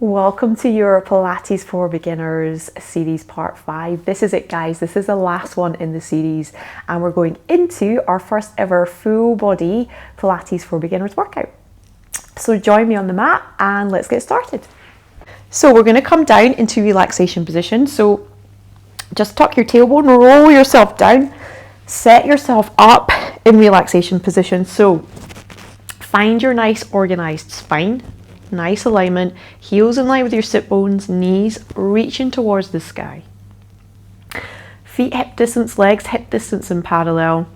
Welcome to your Pilates for Beginners series part 5. This is it, guys. This is the last one in the series and we're going into our first ever full body Pilates for Beginners workout. So join me on the mat and let's get started. So we're going to come down into relaxation position. So just tuck your tailbone, roll yourself down, set yourself up in relaxation position. So find your nice organized spine. Nice alignment, heels in line with your sit bones, knees reaching towards the sky. Feet hip distance, legs hip distance in parallel.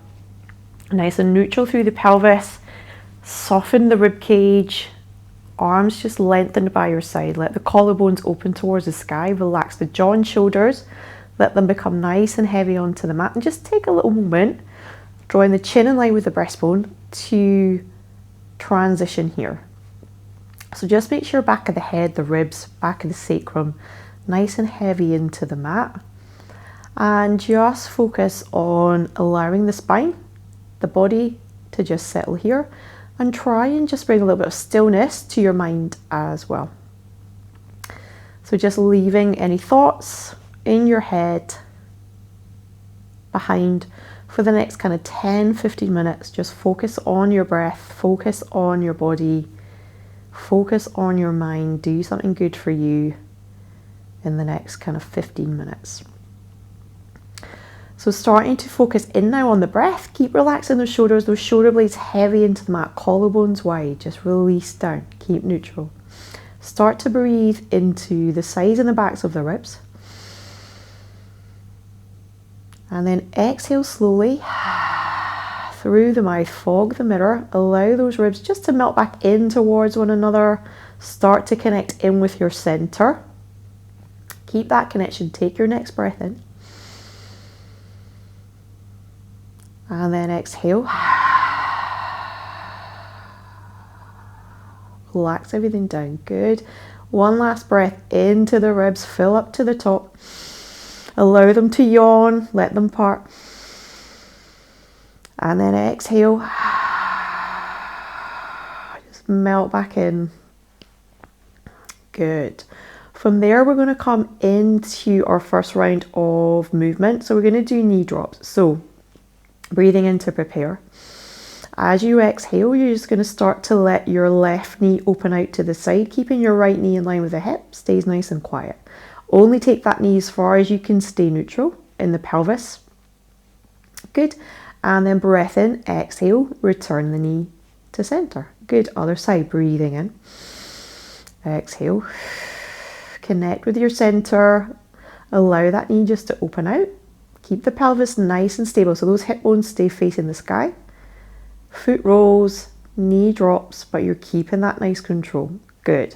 Nice and neutral through the pelvis. Soften the rib cage. Arms just lengthened by your side. Let the collarbones open towards the sky. Relax the jaw and shoulders. Let them become nice and heavy onto the mat. And just take a little moment, drawing the chin in line with the breastbone to transition here. So just make sure back of the head, the ribs, back of the sacrum, nice and heavy into the mat. And just focus on allowing the spine, the body to just settle here. And try and just bring a little bit of stillness to your mind as well. So just leaving any thoughts in your head behind for the next kind of 10-15 minutes. Just focus on your breath, focus on your body. Focus on your mind, do something good for you in the next kind of 15 minutes. So starting to focus in now on the breath, keep relaxing those shoulder blades heavy into the mat, collarbones wide, just release down, keep neutral. Start to breathe into the sides and the backs of the ribs. And then exhale slowly. Through the mouth, fog the mirror, allow those ribs just to melt back in towards one another. Start to connect in with your center. Keep that connection, take your next breath in. And then exhale. Relax everything down, good. One last breath into the ribs, fill up to the top. Allow them to yawn, let them part. And then exhale, just melt back in. Good. From there, we're going to come into our first round of movement. So we're going to do knee drops. So breathing in to prepare. As you exhale, you're just going to start to let your left knee open out to the side, keeping your right knee in line with the hip, stays nice and quiet. Only take that knee as far as you can stay neutral in the pelvis. Good. And then breath in, exhale, return the knee to center. Good, other side, breathing in. Exhale, connect with your center. Allow that knee just to open out. Keep the pelvis nice and stable, so those hip bones stay facing the sky. Foot rolls, knee drops, but you're keeping that nice control. Good.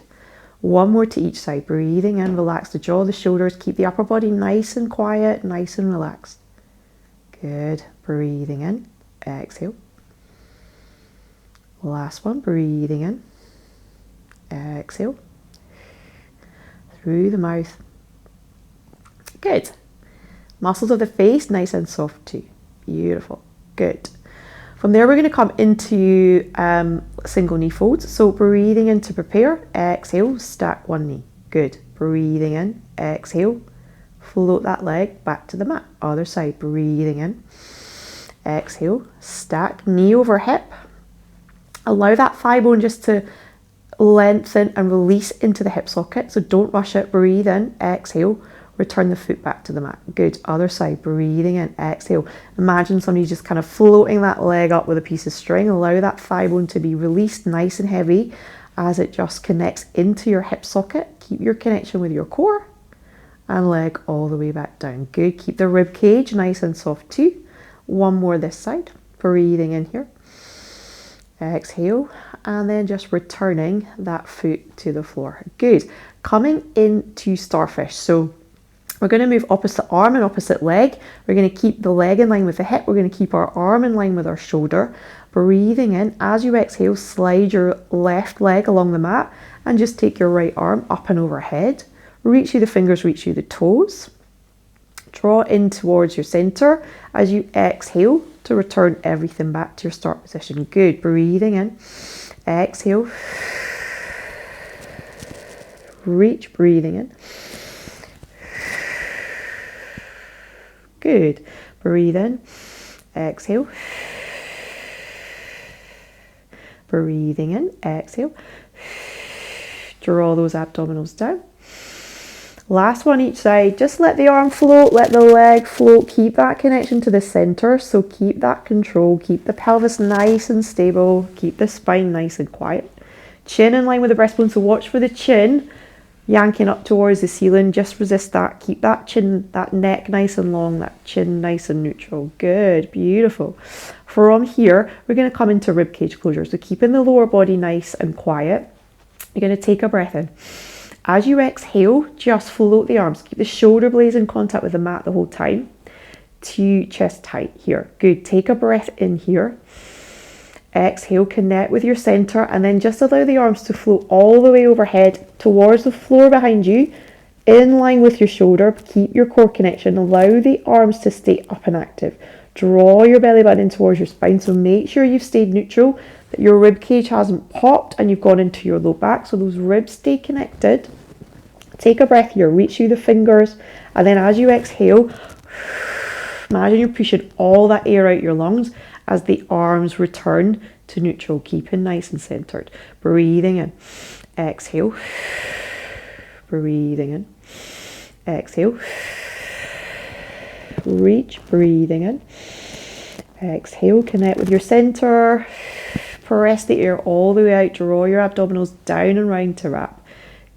One more to each side, breathing in, relax the jaw, the shoulders, keep the upper body nice and quiet, nice and relaxed. Good. Breathing in, exhale. Last one, breathing in, exhale. Through the mouth. Good. Muscles of the face, nice and soft too. Beautiful. Good. From there, we're going to come into single knee folds. So breathing in to prepare, exhale, stack one knee. Good. Breathing in, exhale. Float that leg back to the mat. Other side, breathing in. Exhale, stack, knee over hip. Allow that thigh bone just to lengthen and release into the hip socket. So don't rush it, breathe in, exhale, return the foot back to the mat. Good, other side, breathing in, exhale. Imagine somebody just kind of floating that leg up with a piece of string. Allow that thigh bone to be released nice and heavy as it just connects into your hip socket. Keep your connection with your core and leg all the way back down. Good, keep the rib cage nice and soft too. One more this side, breathing in here. Exhale, and then just returning that foot to the floor. Good. Coming into starfish. So we're going to move opposite arm and opposite leg. We're going to keep the leg in line with the hip. We're going to keep our arm in line with our shoulder. Breathing in. As you exhale, slide your left leg along the mat and just take your right arm up and overhead. Reach you the fingers, reach you the toes. Draw in towards your center as you exhale to return everything back to your start position. Good. Breathing in. Exhale. Reach, breathing in. Good. Breathe in. Exhale. Breathing in. Exhale. Draw those abdominals down. Last one each side. Just let the arm float, let the leg float. Keep that connection to the center. So keep that control. Keep the pelvis nice and stable. Keep the spine nice and quiet. Chin in line with the breastbone. So watch for the chin yanking up towards the ceiling. Just resist that. Keep that chin, that neck nice and long, that chin nice and neutral. Good, beautiful. From here, we're going to come into ribcage closure. So keeping the lower body nice and quiet. You're going to take a breath in. As you exhale, just float the arms. Keep the shoulder blades in contact with the mat the whole time. To chest tight here. Good. Take a breath in here. Exhale, connect with your center, and then just allow the arms to float all the way overhead towards the floor behind you, in line with your shoulder. Keep your core connection. Allow the arms to stay up and active. Draw your belly button in towards your spine. So make sure you've stayed neutral, that your rib cage hasn't popped and you've gone into your low back. So those ribs stay connected. Take a breath here. Reach through the fingers, and then as you exhale, imagine you're pushing all that air out your lungs as the arms return to neutral, keeping nice and centered. Breathing in. Exhale. Breathing in. Exhale. Reach. Breathing in. Exhale. Connect with your center. Press the air all the way out. Draw your abdominals down and round to wrap.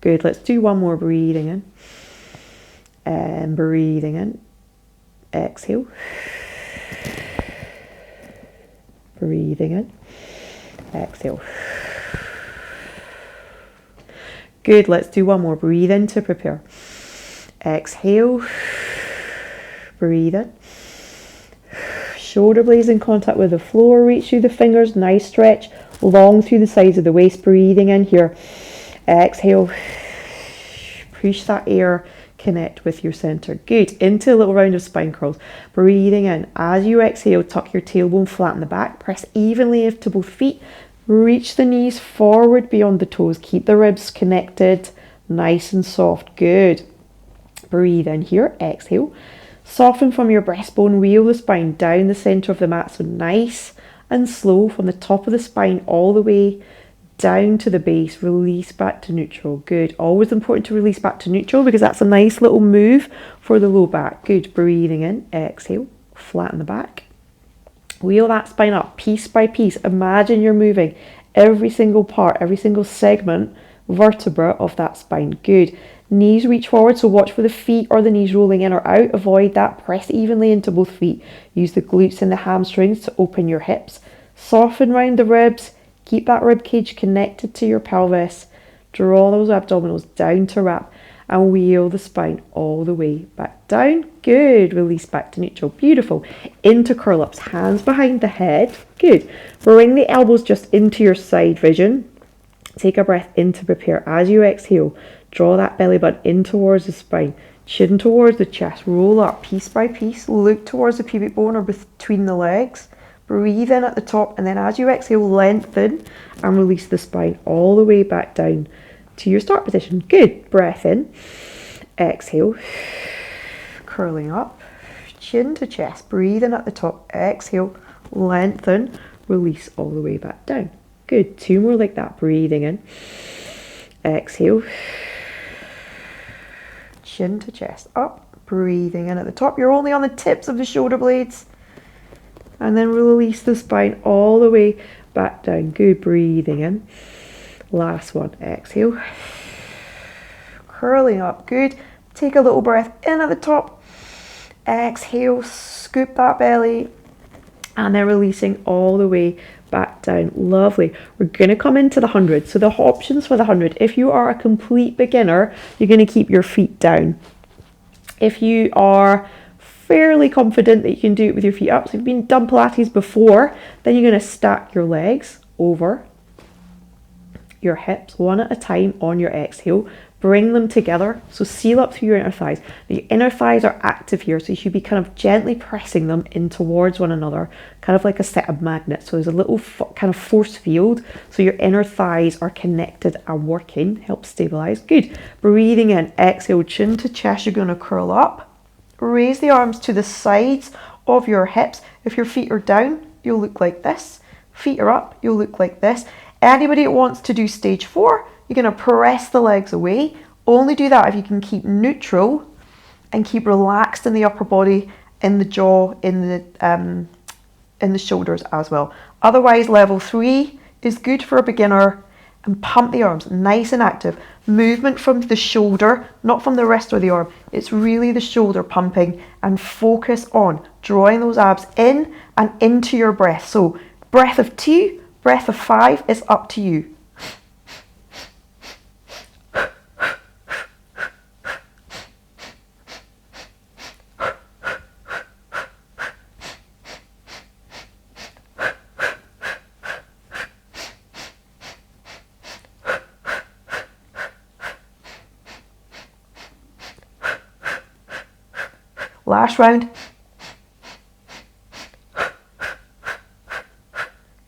Good. Let's do one more. Breathing in. And breathing in. Exhale. Breathing in. Exhale. Good. Let's do one more. Breathe in to prepare. Exhale. Breathe in. Shoulder blades in contact with the floor. Reach through the fingers. Nice stretch. Long through the sides of the waist. Breathing in here. Exhale. Push that air. Connect with your center. Good. Into a little round of spine curls. Breathing in. As you exhale, tuck your tailbone, flatten the back. Press evenly to both feet. Reach the knees forward beyond the toes. Keep the ribs connected. Nice and soft. Good. Breathe in here. Exhale. Soften from your breastbone. Wheel the spine down the center of the mat. So nice and slow from the top of the spine all the way down to the base. Release back to neutral. Good. Always important to release back to neutral because that's a nice little move for the low back. Good. Breathing in. Exhale. Flatten the back. Wheel that spine up piece by piece. Imagine you're moving every single part, every single segment, vertebra of that spine. Good. Knees reach forward, so watch for the feet or the knees rolling in or out. Avoid that. Press evenly into both feet. Use the glutes and the hamstrings to open your hips. Soften round the ribs. Keep that rib cage connected to your pelvis. Draw those abdominals down to wrap and wheel the spine all the way back down. Good. Release back to neutral. Beautiful. Into curl ups. Hands behind the head. Good. Bring the elbows just into your side vision. Take a breath in to prepare. As you exhale, draw that belly button in towards the spine. Chin towards the chest. Roll up piece by piece. Look towards the pubic bone or between the legs. Breathe in at the top, and then as you exhale, lengthen and release the spine all the way back down to your start position. Good. Breath in. Exhale. Curling up. Chin to chest. Breathe in at the top. Exhale. Lengthen. Release all the way back down. Good. Two more like that. Breathing in. Exhale. Chin to chest. Up. Breathing in at the top. You're only on the tips of the shoulder blades. And then release the spine all the way back down. Good. Breathing in. Last one. Exhale. Curling up. Good. Take a little breath in at the top. Exhale. Scoop that belly. And then releasing all the way back down. Lovely. We're going to come into the 100. So the options for the 100. If you are a complete beginner, you're going to keep your feet down. If you are fairly confident that you can do it with your feet up, so if you've done Pilates before, then you're going to stack your legs over your hips one at a time on your exhale. bring them together. So seal up through your inner thighs. Now, your inner thighs are active here, so you should be kind of gently pressing them in towards one another, kind of like a set of magnets. So there's a little kind of force field, so your inner thighs are connected and working. Help stabilize. Good. Breathing in, exhale, chin to chest. You're going to curl up. Raise the arms to the sides of your hips. If your feet are down, you'll look like this. Feet are up, you'll look like this. Anybody that wants to do stage 4, you're going to press the legs away. Only do that if you can keep neutral and keep relaxed in the upper body, in the jaw, in the shoulders as well. Otherwise, level 3 is good for a beginner. And pump the arms, nice and active. Movement from the shoulder, not from the rest of the arm. It's really the shoulder pumping, and focus on drawing those abs in and into your breath. So breath of 2, breath of 5 is up to you. Last round.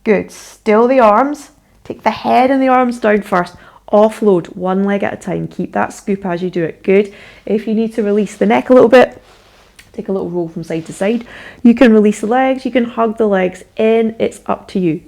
Good. Still the arms. Take the head and the arms down first. Offload one leg at a time. Keep that scoop as you do it. Good. If you need to release the neck a little bit, take a little roll from side to side. You can release the legs. You can hug the legs in. It's up to you.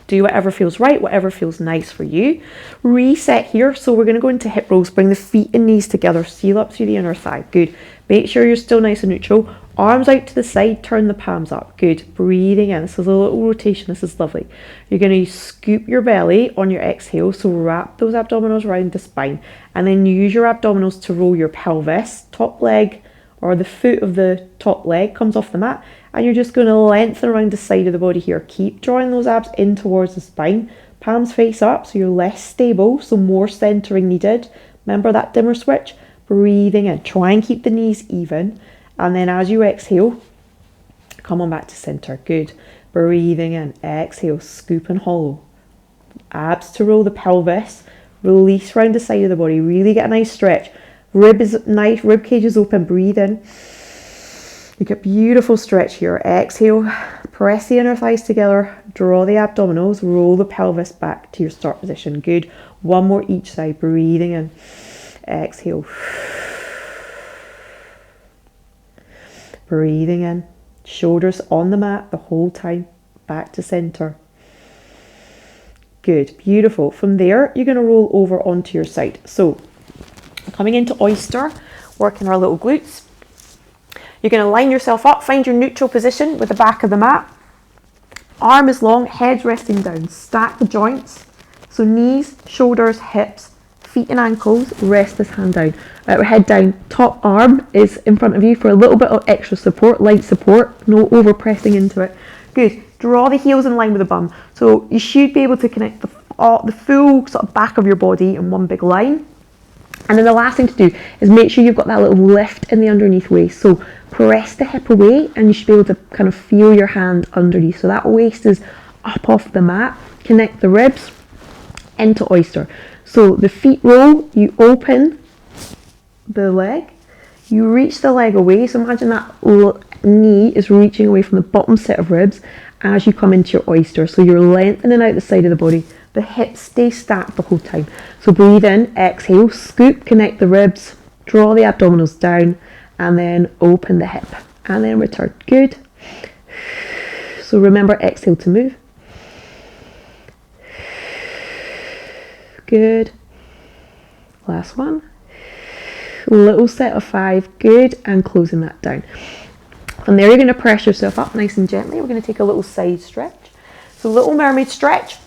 Do whatever feels right, whatever feels nice for you. Reset here. So we're going to go into hip rolls. Bring the feet and knees together. Seal up through the inner thigh. Good. Make sure you're still nice and neutral. Arms out to the side. Turn the palms up. Good. Breathing in. This is a little rotation. This is lovely. You're going to scoop your belly on your exhale. So wrap those abdominals around the spine. And then use your abdominals to roll your pelvis. Top leg or the foot of the top leg comes off the mat. And you're just going to lengthen around the side of the body here. Keep drawing those abs in towards the spine. Palms face up so you're less stable, so more centering needed. Remember that dimmer switch? Breathing in. Try and keep the knees even. And then as you exhale, come on back to center. Good. Breathing in. Exhale. Scoop and hollow. Abs to roll the pelvis. Release around the side of the body. Really get a nice stretch. Rib is nice. Rib cage is open. Breathe in. You get beautiful stretch here. Exhale, press the inner thighs together, draw the abdominals, roll the pelvis back to your start position. Good. One more each side. Breathing in. Exhale. Breathing in. Shoulders on the mat the whole time. Back to center. Good. Beautiful. From there, you're going to roll over onto your side. So, coming into oyster, working our little glutes. You're going to line yourself up, find your neutral position with the back of the mat. Arm is long, head resting down. Stack the joints. So knees, shoulders, hips, feet and ankles. Rest this hand down. Head down. Top arm is in front of you for a little bit of extra support, light support. No over pressing into it. Good. Draw the heels in line with the bum. So you should be able to connect the full sort of back of your body in one big line. And then the last thing to do is make sure you've got that little lift in the underneath waist. So press the hip away and you should be able to kind of feel your hand underneath. So that waist is up off the mat. Connect the ribs into oyster. So the feet roll, you open the leg, you reach the leg away. So imagine that knee is reaching away from the bottom set of ribs as you come into your oyster. So you're lengthening out the side of the body. The hips stay stacked the whole time. So breathe in, exhale, scoop, connect the ribs, draw the abdominals down, and then open the hip. And then return. Good. So remember, exhale to move. Good. Last one. Little set of 5. Good. And closing that down. From there, you're going to press yourself up nice and gently. We're going to take a little side stretch. So little mermaid stretch.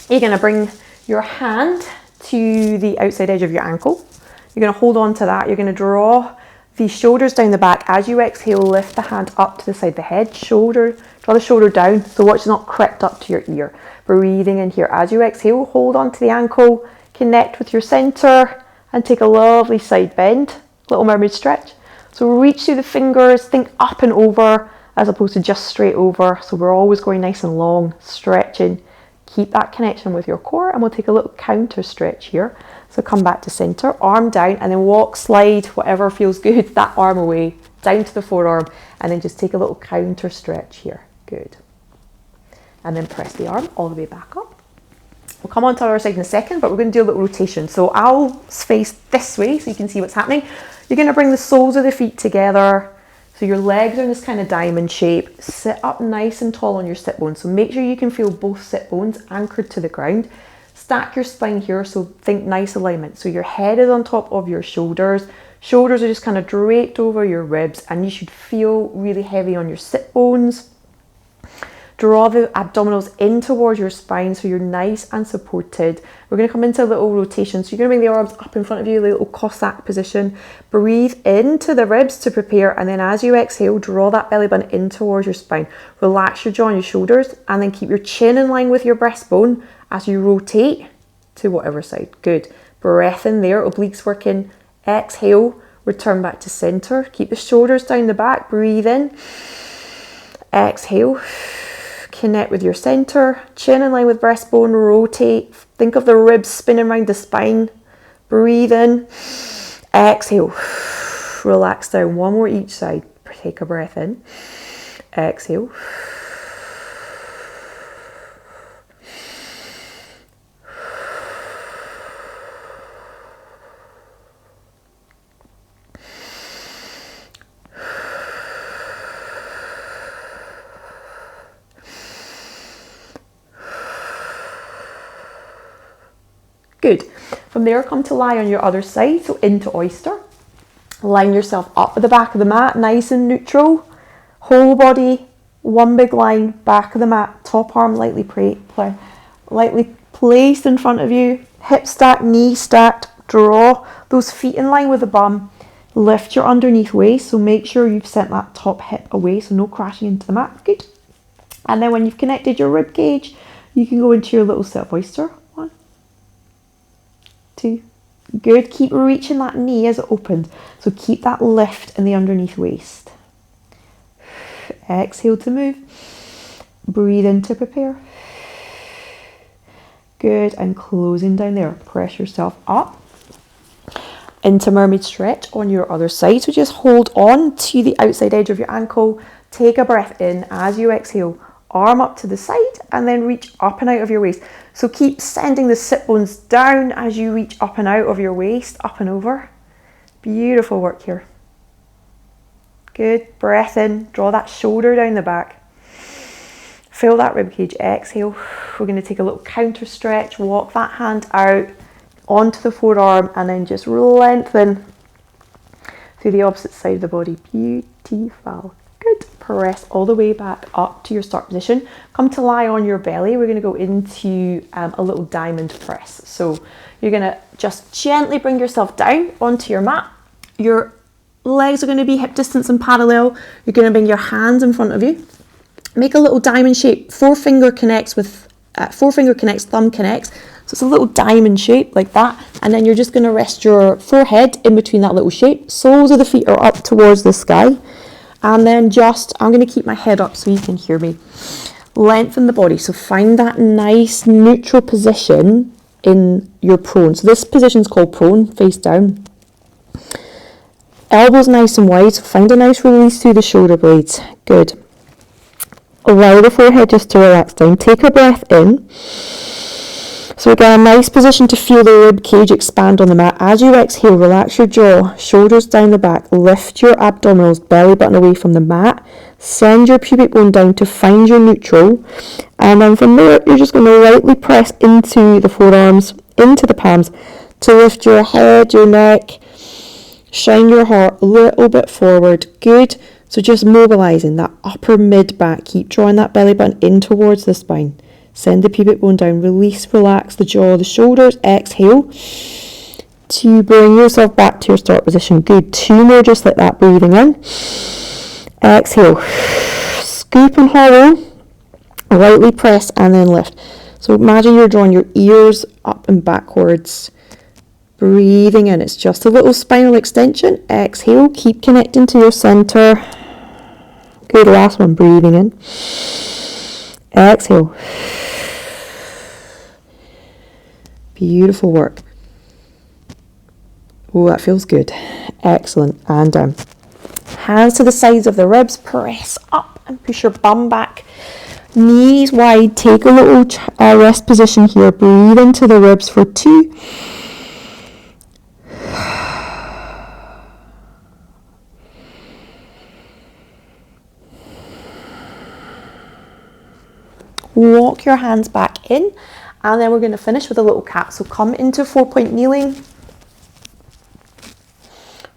You're going to bring your hand to the outside edge of your ankle. You're going to hold on to that. You're going to draw the shoulders down the back. As you exhale, lift the hand up to the side of the head. Draw the shoulder down so watch it's not crept up to your ear. Breathing in here. As you exhale, hold on to the ankle, connect with your center, and take a lovely side bend. Little mermaid stretch. So reach through the fingers, think up and over as opposed to just straight over. So we're always going nice and long, stretching. Keep that connection with your core, and we'll take a little counter stretch here. So come back to center, arm down, and then walk, slide, whatever feels good, that arm away, down to the forearm, and then just take a little counter stretch here. Good. And then press the arm all the way back up. We'll come on to the other side in a second, but we're going to do a little rotation. So I'll face this way so you can see what's happening. You're going to bring the soles of the feet together. So your legs are in this kind of diamond shape. Sit up nice and tall on your sit bones. So make sure you can feel both sit bones anchored to the ground. Stack your spine here, so think nice alignment. So your head is on top of your shoulders. Shoulders are just kind of draped over your ribs, and you should feel really heavy on your sit bones. Draw the abdominals in towards your spine so you're nice and supported. We're going to come into a little rotation. So you're going to bring the arms up in front of you, a little Cossack position. Breathe into the ribs to prepare, and then as you exhale, draw that belly button in towards your spine. Relax your jaw and your shoulders, and then keep your chin in line with your breastbone as you rotate to whatever side. Good. Breath in there, obliques working. Exhale, return back to center. Keep the shoulders down the back. Breathe in. Exhale. Connect with your center, chin in line with breastbone, rotate. Think of the ribs spinning around the spine. Breathe in, exhale. Relax down, one more each side. Take a breath in, exhale. Good. From there, come to lie on your other side, so into oyster. Line yourself up at the back of the mat, nice and neutral. Whole body, one big line, back of the mat, top arm lightly placed in front of you. Hip stacked, knee stacked. Draw those feet in line with the bum. Lift your underneath waist, so make sure you've sent that top hip away, so no crashing into the mat. Good. And then when you've connected your rib cage, you can go into your little sit oyster. 1, 2, good. Keep reaching that knee as it opens. So keep that lift in the underneath waist. Exhale to move. Breathe in to prepare. Good. And closing down there. Press yourself up into mermaid stretch on your other side. So just hold on to the outside edge of your ankle. Take a breath in as you exhale. Arm up to the side and then reach up and out of your waist. So keep sending the sit bones down as you reach up and out of your waist, up and over. Beautiful work here. Good. Breath in. Draw that shoulder down the back. Fill that rib cage. Exhale. We're going to take a little counter stretch. Walk that hand out onto the forearm and then just lengthen through the opposite side of the body. Beautiful. Good. Press all the way back up to your start position. Come to lie on your belly. We're going to go into a little diamond press. So you're going to just gently bring yourself down onto your mat. Your legs are going to be hip distance and parallel. You're going to bring your hands in front of you. Make a little diamond shape. Forefinger connects, thumb connects. So it's a little diamond shape like that. And then you're just going to rest your forehead in between that little shape. Soles of the feet are up towards the sky. And then I'm going to keep my head up so you can hear me. Lengthen the body. So find that nice neutral position in your prone. So this position is called prone, face down. Elbows nice and wide. So find a nice release through the shoulder blades. Good. Allow the forehead just to relax down. Take a breath in. So again, a nice position to feel the rib cage expand on the mat. As you exhale, relax your jaw, shoulders down the back, lift your abdominals, belly button away from the mat. Send your pubic bone down to find your neutral. And then from there, you're just going to lightly press into the forearms, into the palms, to lift your head, your neck, shine your heart a little bit forward. Good. So just mobilizing that upper mid back. Keep drawing that belly button in towards the spine. Send the pubic bone down, release, relax the jaw, the shoulders, exhale to bring yourself back to your start position. Good, 2 more just like that, breathing in. Exhale, scoop and hollow, lightly press and then lift. So imagine you're drawing your ears up and backwards. Breathing in, it's just a little spinal extension. Exhale, keep connecting to your center. Good, last one, breathing in. Exhale. Beautiful work. Oh, that feels good. Excellent. And down. Hands to the sides of the ribs. Press up and push your bum back. Knees wide. Take a little rest position here. Breathe into the ribs for 2. Walk your hands back in, and then we're going to finish with a little cat. So come into 4-point kneeling.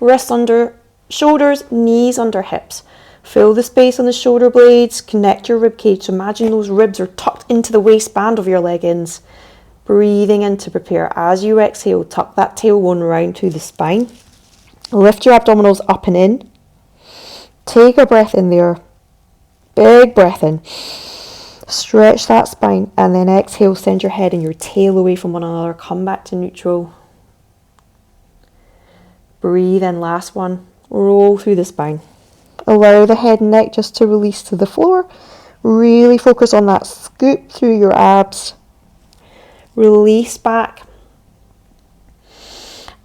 Wrists under shoulders, knees under hips. Fill the space on the shoulder blades, connect your rib cage. So imagine those ribs are tucked into the waistband of your leggings. Breathing in to prepare. As you exhale, tuck that tailbone round through the spine. Lift your abdominals up and in. Take a breath in there. Big breath in. Stretch that spine, and then exhale, send your head and your tail away from one another. Come back to neutral. Breathe in, last one. Roll through the spine. Allow the head and neck just to release to the floor. Really focus on that scoop through your abs. Release back.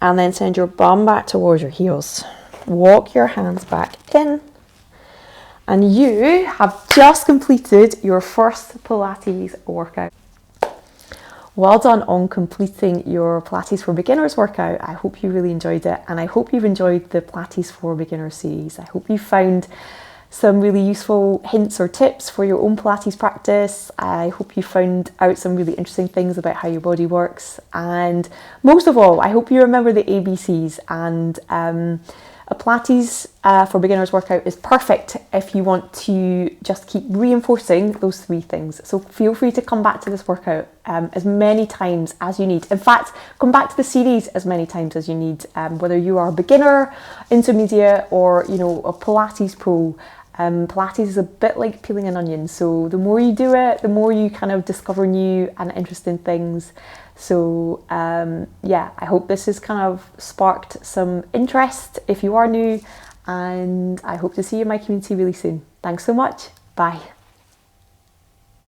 And then send your bum back towards your heels. Walk your hands back in. And you have just completed your first Pilates workout. Well done on completing your Pilates for Beginners workout. I hope you really enjoyed it, and I hope you've enjoyed the Pilates for Beginners series. I hope you found some really useful hints or tips for your own Pilates practice. I hope you found out some really interesting things about how your body works, and most of all, I hope you remember the ABCs. And a Pilates for Beginners workout is perfect if you want to just keep reinforcing those 3 things. So feel free to come back to this workout as many times as you need. In fact, come back to the series as many times as you need, whether you are a beginner, intermediate, or a Pilates pro. Pilates is a bit like peeling an onion. So the more you do it, the more you kind of discover new and interesting things. So yeah, I hope this has kind of sparked some interest if you are new, and I hope to see you in my community really soon. Thanks so much. Bye.